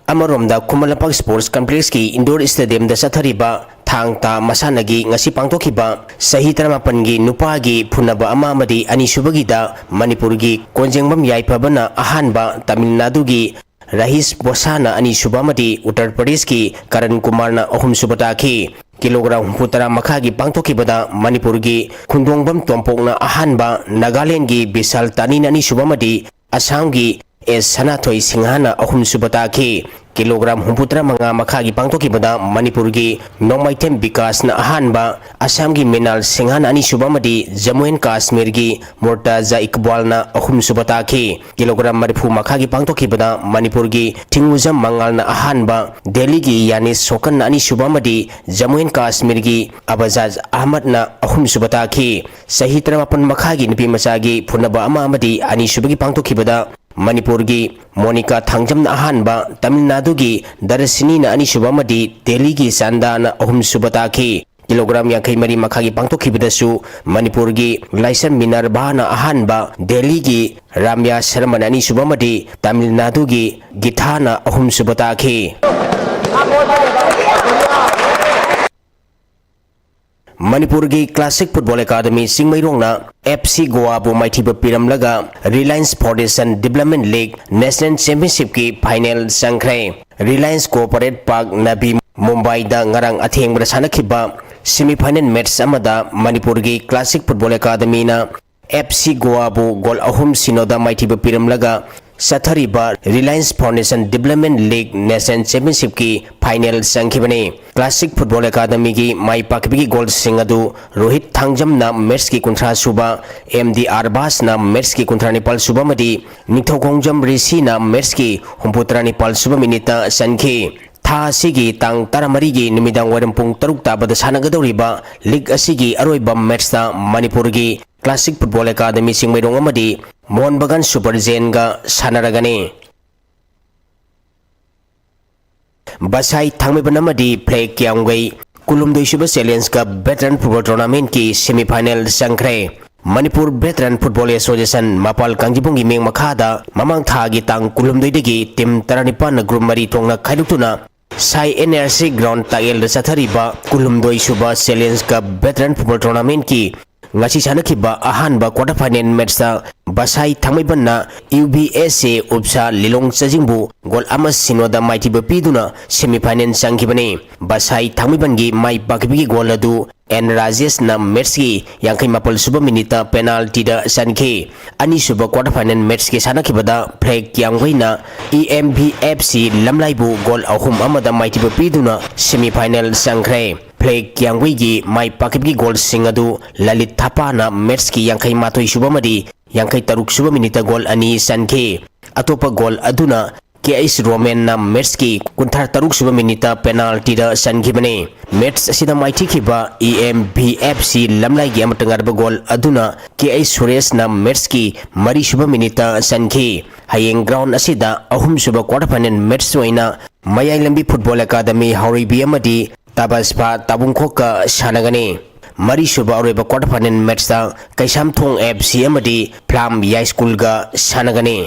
Amaromda Kumalampag Sports Complex ki Indoor Stadium da sathariba thangta masanagi ngasi pangtokhiba sahi 38 gi nupagi phunaba amamadi ani subagi da Manipur gi konjengbam yaipabana ahanba Tamil Nadu gi Rahis Bosana ani subamadi Uttar Pradesh ki Karan Kumar na ahum subataki kilogram putara makagi pangtokibada Manipur gi Khundongbam tompokna ahanba Nagaland gi Bisal Tanin ani subamadi Assam gi S Sanathoi सिंहाना अहुम सुबताखी kilogram हुंपुत्रा मंगा मखागी पांगतोकी बदा मणिपुर की नोमाइटेम विकास न अहानबा असम की मिनाल सिंहाना अनि सुबमदी जम्मू एंड कश्मीर की मुर्ताजा इकबाल न अहुम सुबताखी किलोग्राम मरिफु मखागी पांगतोकी बदा मणिपुर की थिंगुजम मंगाल न अहानबा दिल्ली की यानी सोकन अनि सुबमदी जम्मू एंड कश्मीर की अबजाज अहमद न अहुम सुबताखी सही तरह मखागी नुपी मचागी फुनबा अमा अमदी अनि सुबगी पांगतोकी बदा मणिपुर की मोनिका थांगजम अहानबा तमिलनाडु की दरसिनी अनि सुबमदी दिल्ली की सांदा न अहुम सुबताखी किलोग्राम यांखई मरी मखागी पांगतोखिबदसु मणिपुर की लाइसन मिनरबा न अहानबा दिल्ली की राम्या शर्मन अनि सुबमदी तमिलनाडु की गीता न अहुम सुबताखी मणिपुर की क्लासिक फुटबॉल अकादमी सिंगमैरोंगना FC गोवा बु माइथिब पिरमलगा Reliance Foundation development league national championship की फाइनल संख्रे Reliance corporate park Navi Mumbai दा ngarang अथेंगबदा सानखिबा सेमीफाइनल मैच अमदा मणिपुर की क्लासिक फुटबॉल अकादमी ना FC गोवा बु गोल अहुम सिनोदा माइथिब पिरमलगा सथरीबा Reliance Foundation development league national championship की फाइनल संखिबने क्लासिक फुटबॉल अकादमी की माई पाकबी गोल सिंगदु रोहित थांगजम ना मैच की कुंथ्रा सुबा MD आरबास ना मैच की कुंथ्रा निपाल सुबा मदी निथोगोंगजम ऋषि ना मैच की हुंपुत्रा निपाल सुबा मिनिटा संखि था सिगी तांग तारामरी की निमिदांग वरम पुंग तरुक ताबद सानगदौरिबा लीग असिगी अरोइबा मैचता मणिपुर की क्लासिक फुटबॉल अकादमी सिंगमैरोंग अमदी मोहन बगान सुपर जेनगा सानरगने बसाई थांगमेबन अमदी फ्लैग क्यांगई कुलुमदोइसुब चैलेंज का वेटरन फुटबॉल टूर्नामेंट की सेमीफाइनल संख्रे मणिपुर वेटरन फुटबॉल एसोसिएशन मपाल कांजीबुंगी मेंग मखादा ममांग थागी तांग कुलुमदोइदगी टीम 35 ग्रुप मरी थोंगना खाइदुक्तुना साई NRC ग्राउंड ताएल सथरीबा कुलुमदोइसुब चैलेंज का वेटरन फुटबॉल टूर्नामेंट की ngasi sanakhiba ahanba quarter final match ta basai thangmaibanna UBSA upsa lilong chajingbu gol ama sinoda maiti bapiduna semi final sanghibani basai thangmaibangi mai bakbi gol adu N Rajesh na match ki yankai mapal suba minita penalty da sankhi ani suba quarter final match ki sanakhibada flag kyangwaina EMBFC lamlaibu gol ahum amada maiti bapiduna semi final sangkhre flag क्यांगवी की माई पाकिबी गोल सिंह अदु ललित थापा ना match की यांखई माथोई सुबमदी यांखई तरुक सुब minute गोल अनि सनखे अतोप गोल अदुना KS romaine ना match की कुंथार तरुक सुब मिनिट पेनाल्टी दा सनखिबने मैच असिदा माइथिखिबा EMBFC लमलाई की अमतंगारब गोल अदुना KS सुरेश ना मैच की मरी सुब मिनिट सनखि हयेंग ग्राउंड असिदा अहुम सुब क्वार्टर फाइनल मैच ओइना मयाई लंबी फुटबॉल अकादमी हाउरीबी अमदी ताबसपा ताबुंखोका सानगने मरी सुबा अरोइब क्वार्टर फाइनल मैच ता कैसामथोंग FC अमदी फ्लाम याई स्कूल गा सानगने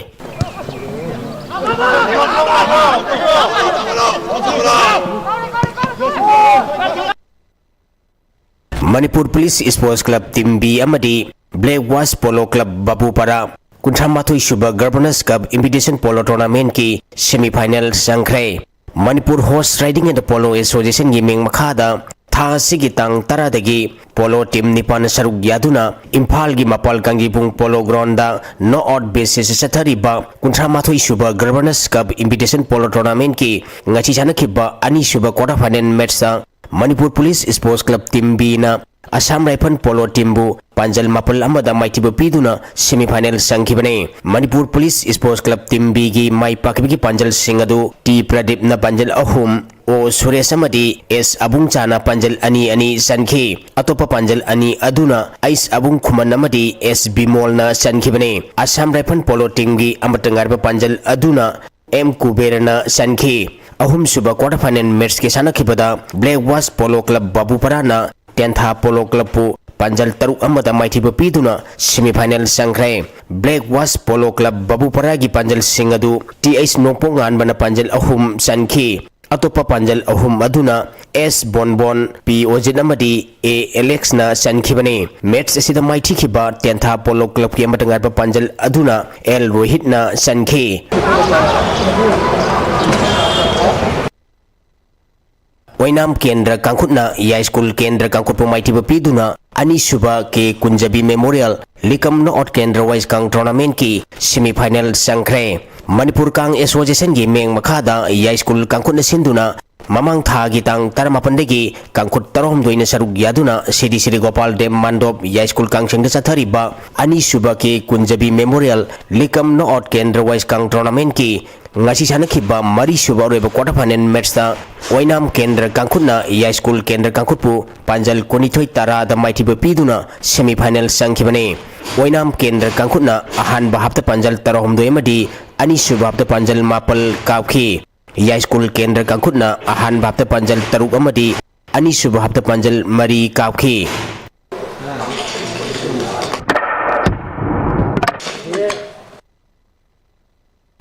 Manipur police sports club team B अमदी black watch polo club Babupara कुंथामाथोई सुबा governors cup invitation polo tournament की सेमीफाइनल संख्रे Manipur horse riding and polo association की मेंग मखादा था सिगी तांग तरादगी पोलो टीम निपान सरुक यादुना इम्फाल की मपाल कांगीपुंग पोलो ग्राउंड दा नो आउट बेसिस सथरीबा कुंथामाथोई सुबा governors cup invitation polo tournament की ngasi sanakhiba ani suba quarter final match ता Manipur police sports club team B ना असम राइफल पोलो टीम बु पांजल मपल अमदा माइथिब पीदुना सेमीफाइनल संखिबने Manipur police sports club team B की माई पाकबी की पांजल सिंह अदु T प्रदीप ना पांजल अहुम O सुरेश अमदी S अबुंग चाना पांजल अनि अनि संखि अतोप पांजल अनि अदुना आइस अबुंग खुमन अमदी S बिमोल ना संखिबने असम राइफल पोलो टीम की अमतंगारब पांजल अदुना M कुबेरना संखि अहुम सुबा क्वार्टर फाइनल मैच के सानखिबदा black watch polo club बाबूपराना Tentha पोलो क्लब पु पांजल तरुक अमदा माइथिब पीदुना semifinal संख्रे black watch polo club बाबूपरा की पांजल सिंह अदु TH नोपोंग आनबना पांजल अहुम संखि Atop पांजल अहुम अदुना S बोनबोन P ओजिन अमदी A Alex ना संखिबने मैच असिदा माइथिखिबा टेंथा पोलो क्लब की अमतंगारब पांजल अदुना L रोहित ना संखि ओइनाम केंद्र कांकुटना या स्कूल केंद्र कांकुटपु माइथिब पीदुना अनीसुबा के कुंजबी मेमोरियल लिकम नॉट केंद्र वाइज कांग टूर्नामेंट की सेमीफाइनल संख्रे मणिपुर कांग एसोसिएशन की मेंग मखादा याई स्कूल कांकुन सिंधुना ममांग थागी तांग तरमापनदेगी कांकुट तरहमदोइन सरुक यादुना सिरी सिरी गोपाल डेम मांडोप याई स्कूल कांगसिंग चथरिबा अनीसुबा के कुंजबी मेमोरियल लिकम नॉट केंद्र वाइज कांग टूर्नामेंट की ngasi sanakhiba mari suba reba quarter final match ta oinam kendra kangkhutna ya school kendra kangkhutpu panjal konithoi tara da maithiba piduna semi final sangkhibane oinam kendra kangkhutna ahan bahapta panjal tarahumdoi amadi ani suba hapta panjal mapal kapkhi ya school kendra kangkhutna ahan bahapta panjal taruk amadi ani suba hapta panjal mari kapkhi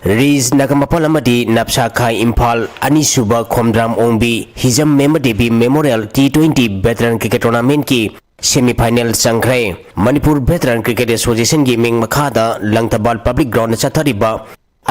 Riz Nagamapal Amadi Napsa Khai Impal Anisuba Khomdram Ongbi Hizam Memodebi Memorial T20 Veteran Cricket Tournament की semifinal संख्रे Manipur veteran cricket association की मिंग मखादा Langthabal public ground चथरिबा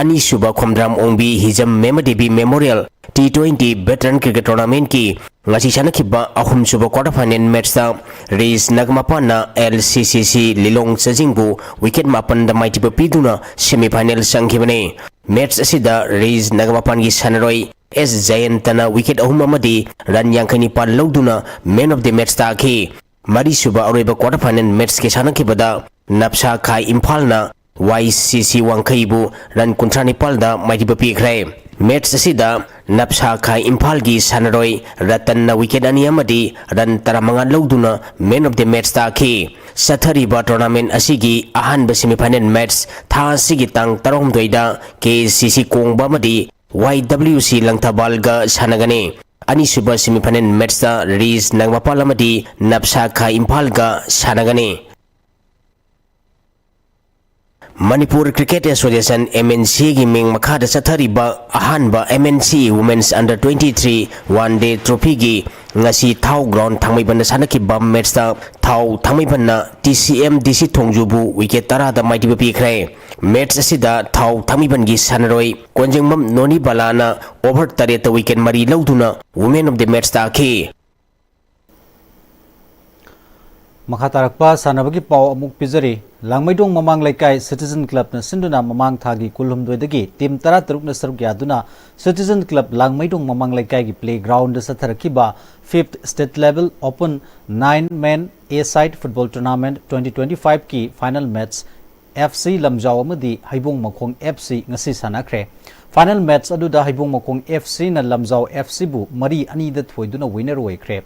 अनीसुबा Khomdram Ombi Hijam Memdebi memorial T20 veteran cricket tournament की ngasi sanakhiba ahumsuba quarter final match ta Riz Nagmapana LCCC Lilong Sajingbu wicket mapan da maitiba piduna semi-final sanghibane match asida Riz Nagmapan gi sanaroi S Jayantana wicket ahum amadi run yankani par loduna man of the match ta khi mari suba aroiba quarter final match ke sanakhibada Napsa Khai Imphal na YCC Wangkhaibu run kuntrani da maitiba pikre match asida Napsa Khai Imphal gi sanaroi Ratan na wicket ani amadi run taramanga loduna man of the match ta khi sathariba tournament asigi ahan semi-final match tha asigi tang tarom doida KCC Kongba amadi YWC Langthabal ga sanagani anisuba semi-final match ta Riz Nagmapal amadi Napsa Khai Imphal ga sanagani Manipur Cricket Association MNC की मिंग मखादा चथरिबा अहानबा MNC Women's Under 23 One Day Trophy की ngasi thau ground thangmaiban sanakhiba match ta thau thangmaiban na TCM DC Thongjubu wicket tara da maitiba pikre match asida thau thangmaiban gi sanaroi konjengmam Noni Balana over tare ta wicket mari lauduna women of the match ta khi Makhatarakpa sanabagi pau amuk pizari langmaidong mamang laikai citizen club na sinduna mamang thagi kulhum doidagi team tara taruk na saruk yaduna citizen club langmaidong mamang laikai gi playground sa tharakiba 5th state level open 9 men A side football tournament 2025 ki final match FC Lamjau amadi Haibong Makhong FC ngasi sanakhre final match aduda Haibong Makhong FC na Lamjau FC bu mari ani da thoiduna winner oikre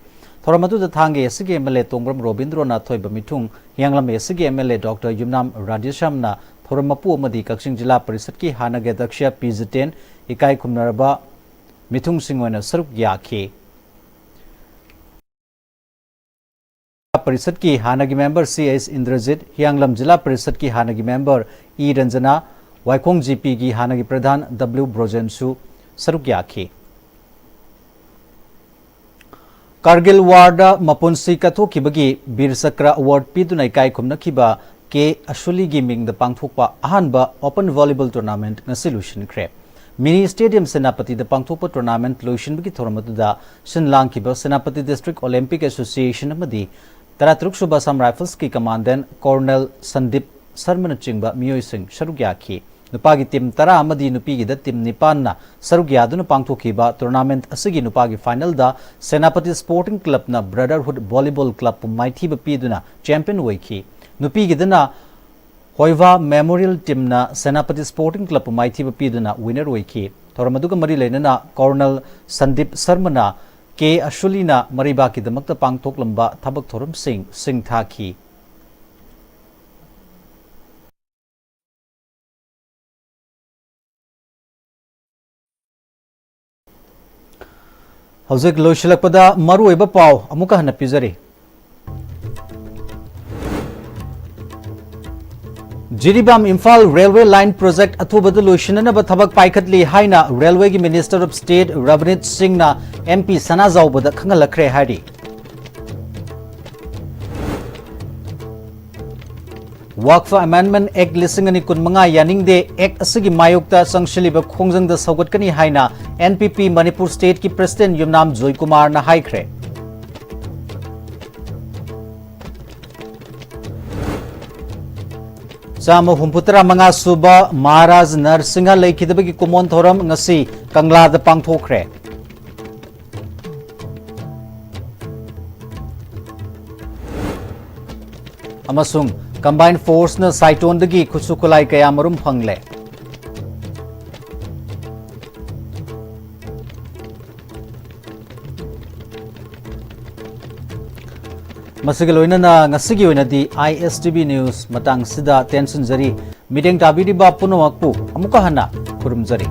Thoramatu the Thange Sige MLA Tongbram Robindranath Thoiba Mithung Yanglam Sige MLA Dr. Yumnam Radhishamna Thoramapu Amadi Kakching Jila Parisat ki Hanage Daksha P10 Ikai Kumnaraba Mithung Singwana Saruk Yaki Parisat ki Hanagi member CS Indrajit Yanglam Jila Parisat ki Hanagi member E Ranjana Waikong GP ki Hanagi Pradhan W Brojensu Saruk Yaki Kargil Warda Mapunsi Katokibagi Bir Sakra Award Pidunai Kai Kumnakiba K Ashuli Gaming the Pangthokpa Ahanba Open Volleyball Tournament na solution crep. Mini Stadium Senapati the Pangthokpa Tournament Lucian Biki Thoramatuda Shinlang Kiba Senapati District Olympic Association Amadi Taratruk Subasam Rifles ki Commandant Colonel Sandip Sarman Chingba Mioy Singh Sharugyaki Nupagi team Tara Amadi Nupigi the team Nipanna Sarugyaduna Pangthokiba tournament asigi Nupagi final da Senapati Sporting Club na Brotherhood Volleyball Club Maithiba Piduna champion Waiki Nupigi dana Hoiva Memorial Team na Senapati Sporting Club Maithiba Piduna winner Waiki Thoramaduga Mari Lenana Colonel Sandip Sarmana K Ashulina Maribaki the Makta Pangthok Lamba Thabak Thorum Singh Thaki Hauzik Loshilakpada Maru Eba Pau Amuka Hana Pizari Jiribam Imphal Railway Line Project Athubada Loshinana Bathabak Paikatli Haina Railway Minister of State Ravnit Singh na MP Sanazau Bada Kangalakre Hari Wakfa Amendment Act Lisingani Kunmanga Yaningde Act Asigi Mayukta Sangshiliba Khongjang da Saugatkani Haina NPP Manipur State ki President Yumnam Joy Kumar na Haikre Sama Humputara Manga Suba Maharaj Narsinga Laikidabagi Kumon Thoram Ngasi Kangla the Pangthokre. Amasung Combined Force na Saitondagi Kusukulai Kayamarum Pangle. Masigaloina na ngasigi oina di ISTV News matang sida tension jari meeting tabidi ba puno akpu amuka hana kurum jari.